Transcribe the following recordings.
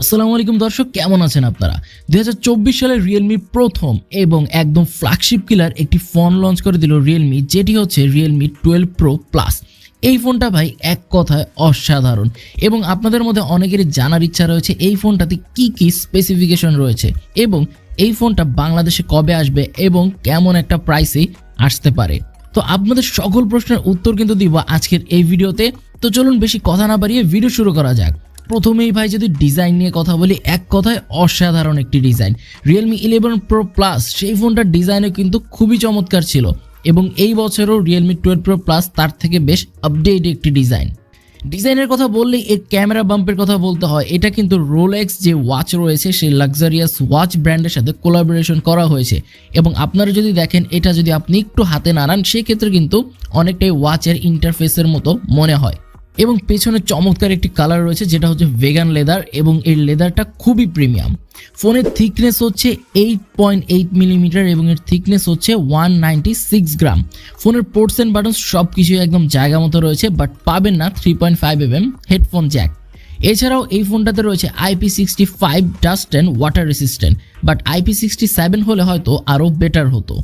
আসসালামু আলাইকুম দর্শক, কেমন আছেন আপনারা? 2024 সালে রিয়েলমি প্রথম এবং একদম ফ্ল্যাগশিপ কিলার একটি ফোন লঞ্চ করে দিল রিয়েলমি, যেটি হচ্ছে রিয়েলমি 12 প্রো প্লাস। এই ফোনটা ভাই এক কথায় অসাধারণ এবং আপনাদের মধ্যে অনেকেরই জানার ইচ্ছা রয়েছে এই ফোনটাতে কি কি স্পেসিফিকেশন রয়েছে এবং এই ফোনটা বাংলাদেশে কবে আসবে এবং কেমন একটা প্রাইসে আসতে পারে। তো আপনাদের সকল প্রশ্নের উত্তর কিন্তু দিব আজকের এই ভিডিওতে। তো চলুন বেশি কথা না বাড়িয়ে ভিডিও শুরু করা যাক। প্রথমেই ভাই যদি ডিজাইন নিয়ে কথা বলি, এক কথায় অসাধারণ একটি ডিজাইন। রিয়েলমি 11 প্রো প্লাস সেই ফোনটার ডিজাইনও কিন্তু খুবই চমৎকার ছিল এবং এই বছরও রিয়েলমি 12 প্রো প্লাস তার থেকে বেশ আপডেট একটি ডিজাইনের কথা বললেই এর ক্যামেরা বাম্পের কথা বলতে হয়। এটা কিন্তু রোলেক্স যে ওয়াচ রয়েছে সেই লাক্সারিয়াস ওয়াচ ব্র্যান্ডের সাথে কোলাবোরেশন করা হয়েছে এবং আপনারা যদি দেখেন এটা যদি আপনি একটু হাতে নাড়ান সেক্ষেত্রে কিন্তু অনেকটাই ওয়াচের ইন্টারফেসের মতো মনে হয়। এবং পেছনে চমৎকার একটি কালার রয়েছে যেটা হচ্ছে ভেগান লেদার এবং এই লেদারটা খুবই প্রিমিয়াম। ফোনের থিকনেস হচ্ছে 8.8 মিলিমিটার এবং এর থিকনেস হচ্ছে 196 গ্রাম। ফোনের পোর্টস অ্যান্ড বাটন সব কিছুই একদম জায়গা মতো রয়েছে, বাট পাবেন না 3.5mm হেডফোন জ্যাক। এছাড়াও এই ফোনটাতে রয়েছে IP65 dust and water resistant, but IP67 হলে হয়তো আরও বেটার হতো।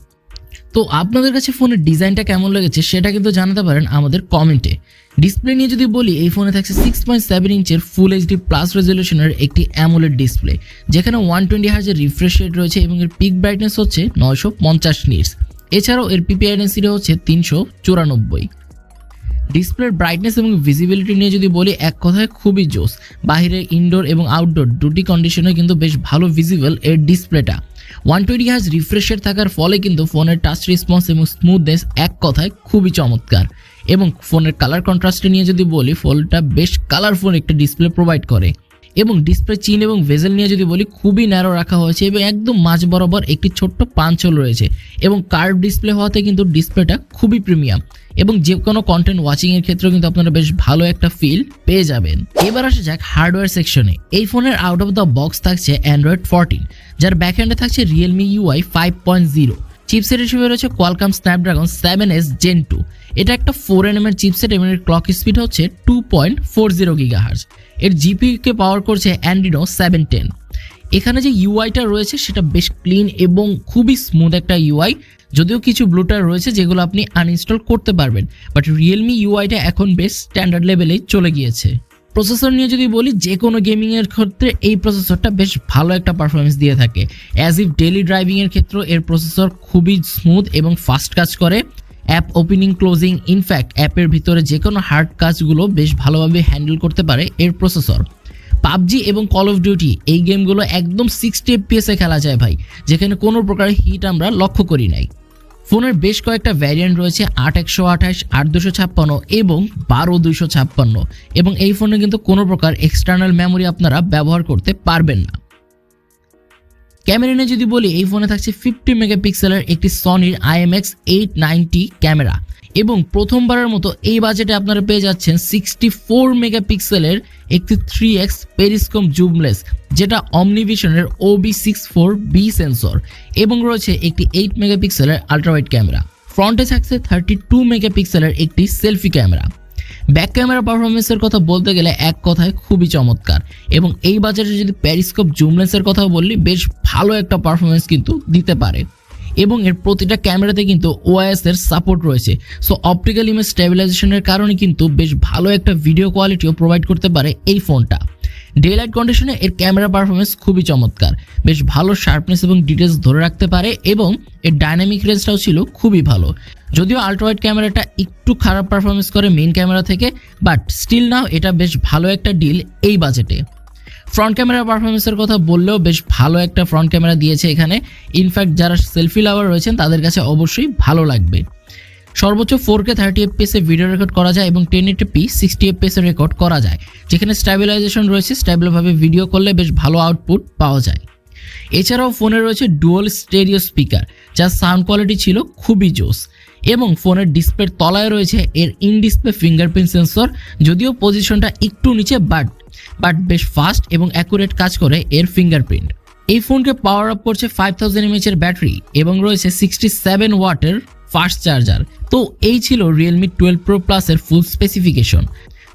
তো আপনাদের কাছে ফোনের ডিজাইনটা কেমন লেগেছে সেটা কিন্তু জানাতে পারেন আমাদের কমেন্টে। ডিসপ্লে নিয়ে যদি বলি, এই ফোনে থাকছে 6.7 ইঞ্চের ফুল এইচডি প্লাস রেজলিউশনের একটি অ্যামোলেড ডিসপ্লে, যেখানে 120 হার্জের রিফ্রেশ রেট রয়েছে এবং এর পিক ব্রাইটনেস হচ্ছে 950 নিটস। এছাড়াও এর পিপিআই ডেনসিটি হচ্ছে 394। ডিসপ্লের ব্রাইটনেস এবং ভিজিবিলিটি নিয়ে যদি বলি, এক কথায় খুবই জোস। বাইরে ইনডোর এবং আউটডোর দুটি কন্ডিশনে কিন্তু বেশ ভালো ভিজিবল এর ডিসপ্লেটা। 120 হার্জ রিফ্রেশ রেট থাকার ফলে কিন্তু ফোনের টাচ রেসপন্স এবং স্মুথনেস এক কথায় খুবই চমৎকার। এবং ফোনের কালার কন্ট্রাস্টে নিয়ে যদি বলি, ফোনটা বেশ কালারফুল একটা ডিসপ্লে প্রোভাইড করে। এবং ডিসপ্লে চিন এবং ভেজেল নিয়ে যদি বলি, খুবই ন্যারো রাখা হয়েছে এবং একদম মাঝ বরাবর একটি ছোট্ট পাঞ্চ হোল রয়েছে এবং কার্ভ ডিসপ্লে হওয়াতে কিন্তু ডিসপ্লেটা খুবই প্রিমিয়াম এবং যে কোনো কন্টেন্ট ওয়াচিং এর ক্ষেত্রেও কিন্তু আপনারা বেশ ভালো একটা ফিল পেয়ে যাবেন। এবার আসা যাক হার্ডওয়্যার সেকশনে। এই ফোনের আউট অফ দ্য বক্স থাকছে অ্যান্ড্রয়েড 14, যার ব্যাকএন্ডে থাকছে রিয়েলমি UI 5.0। চিপসেট হিসেবে রয়েছে কোয়ালকম স্ন্যাপড্রাগন 7S Gen 2। এটা একটা 4nm এর চিপসেট এবং এর ক্লক স্পিড হচ্ছে 2.40 GHz। এর জিপিইউকে পাওয়ার করছে অ্যান্ড্রিনো 710। এখানে যে ইউআইটা রয়েছে সেটা বেশ ক্লিন এবং খুবই স্মুথ একটা ইউআই, যদিও কিছু ব্লুটার রয়েছে যেগুলো আপনি আনইনস্টল করতে পারবেন, বাট রিয়েলমি ইউআইটা এখন বেশ স্ট্যান্ডার্ড লেভেলেই চলে গিয়েছে। প্রসেসর নিয়ে যদি বলি, যে কোনো গেমিংয়ের ক্ষেত্রে এই প্রসেসরটা বেশ ভালো একটা পারফরমেন্স দিয়ে থাকে। অ্যাজ ইফ ডেইলি ড্রাইভিংয়ের ক্ষেত্রে এর প্রসেসর খুবই স্মুথ এবং ফাস্ট কাজ করে। অ্যাপ ওপেনিং ক্লোজিং, ইনফ্যাক্ট অ্যাপের ভিতরে যে কোনো হার্ড কাজগুলো বেশ ভালোভাবে হ্যান্ডেল করতে পারে এর প্রসেসর। পাবজি এবং কল অফ ডিউটি এই গেমগুলো একদম 60 FPS খেলা যায় ভাই, যেখানে কোনো প্রকার হিট আমরা লক্ষ্য করি নাই। ফোনের বেশ কয়েকটা ভ্যারিয়েন্ট রয়েছে, 8128, 8256 এবং 12256, এবং এই ফোনে কিন্তু কোনো প্রকার এক্সটার্নাল মেমোরি আপনারা ব্যবহার করতে পারবেন না। ক্যামেরা নিয়ে যদি বলি, এই ফোনে থাকছে 50 মেগাপিক্সেলের একটি সনির IMX890 ক্যামেরা এবং প্রথমবারের মতো এই বাজেটে আপনারা পেয়ে যাচ্ছেন 64 মেগাপিক্সেলের একটি 3x পেরিস্কোপ জুমলেস, যেটা অমনিভিশনের OB64B সেন্সর, এবং রয়েছে একটি 8 মেগাপিক্সেলের আল্ট্রাওয়াইড ক্যামেরা। ফ্রন্টে থাকছে 32 মেগাপিক্সেলের একটি সেলফি ক্যামেরা। ব্যাক ক্যামেরা পারফরমেন্সের কথা বলতে গেলে এক কথায় খুবই চমৎকার এবং এই বাজেটে যদি পেরিস্কোপ জুমলেন্সের কথা বললি, বেশ ভালো একটা পারফরমেন্স কিন্তু দিতে পারে এবং এর প্রতিটা ক্যামেরাতে কিন্তু OIS এর সাপোর্ট রয়েছে। সো অপটিক্যাল ইমেজ স্টেবিলাইজেশনের কারণে কিন্তু বেশ ভালো একটা ভিডিও কোয়ালিটিও প্রোভাইড করতে পারে এই ফোনটা। ডে লাইট কন্ডিশনে এর ক্যামেরা পারফরমেন্স খুবই চমৎকার, বেশ ভালো শার্পনেস এবং ডিটেলস ধরে রাখতে পারে এবং এর ডাইনামিক রেঞ্জটাও ছিল খুবই ভালো। যদিও আল্ট্রাওয়াইড ক্যামেরাটা একটু খারাপ পারফরমেন্স করে মেইন ক্যামেরা থেকে, বাট স্টিল নাও এটা বেশ ভালো একটা ডিল এই বাজেটে। ফ্রন্ট ক্যামেরা পারফরমেন্সের কথা বললেও বেশ ভালো একটা ফ্রন্ট ক্যামেরা দিয়েছে এখানে। ইনফ্যাক্ট যারা সেলফি লাভার রয়েছেন তাদের কাছে অবশ্যই ভালো লাগবে। সর্বোচ্চ 4K 30 FPS এ ভিডিও রেকর্ড করা যায় এবং 1080p 60 FPS এ রেকর্ড করা যায়, যেখানে স্ট্যাবিলাইজেশন রয়েছে। স্ট্যাবলভাবে ভিডিও করলে বেশ ভালো আউটপুট পাওয়া যায়। এছাড়াও ফোনে রয়েছে ডুয়াল স্টেরিও স্পিকার, যার সাউন্ড কোয়ালিটি ছিল খুবই জোস, এবং ফোনের ডিসপ্লের তলায় রয়েছে এর ইন ডিসপ্লে ফিঙ্গারপ্রিন্ট সেন্সর, যদিও পজিশনটা একটু নিচে, বাট বেশ ফাস্ট এবং অ্যাকুরেট কাজ করে এর ফিঙ্গারপ্রিন্ট। এই ফোনকে পাওয়ার আপ করছে 5000 mAh এর ব্যাটারি এবং রয়েছে 67 ওয়াটের ফাস্ট চার্জার। তো এই ছিল রিয়েলমি 12 প্রো প্লাসের ফুল স্পেসিফিকেশন।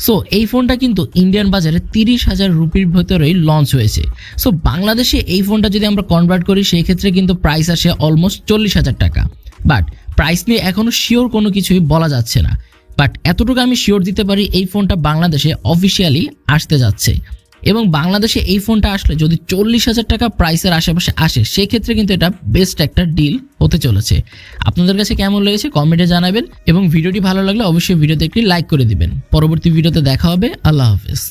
সো এই ফোনটা কিন্তু ইন্ডিয়ান বাজারে 30,000 রুপির ভেতরেই লঞ্চ হয়েছে। সো বাংলাদেশে এই ফোনটা যদি আমরা কনভার্ট করি সেই ক্ষেত্রে কিন্তু প্রাইস আসে অলমোস্ট 40,000 টাকা। বাট প্রাইস নিয়ে এখনও শিওর কোনো কিছুই বলা যাচ্ছে না, বাট এতটুকু আমি শিওর দিতে পারি এই ফোনটা বাংলাদেশে অফিসিয়ালি আসতে যাচ্ছে। এবং বাংলাদেশে এই ফোনটা আসলে যদি 40,000 টাকা প্রাইসের আশেপাশে আসে সেক্ষেত্রে কিন্তু এটা বেস্ট একটা ডিল হতে চলেছে। আপনাদের কাছে কেমন লেগেছে কমেন্টে জানাবেন এবং ভিডিওটি ভালো লাগলে অবশ্যই ভিডিওতে একটি লাইক করে দিবেন। পরবর্তী ভিডিওতে দেখা হবে। আল্লাহ হাফেজ।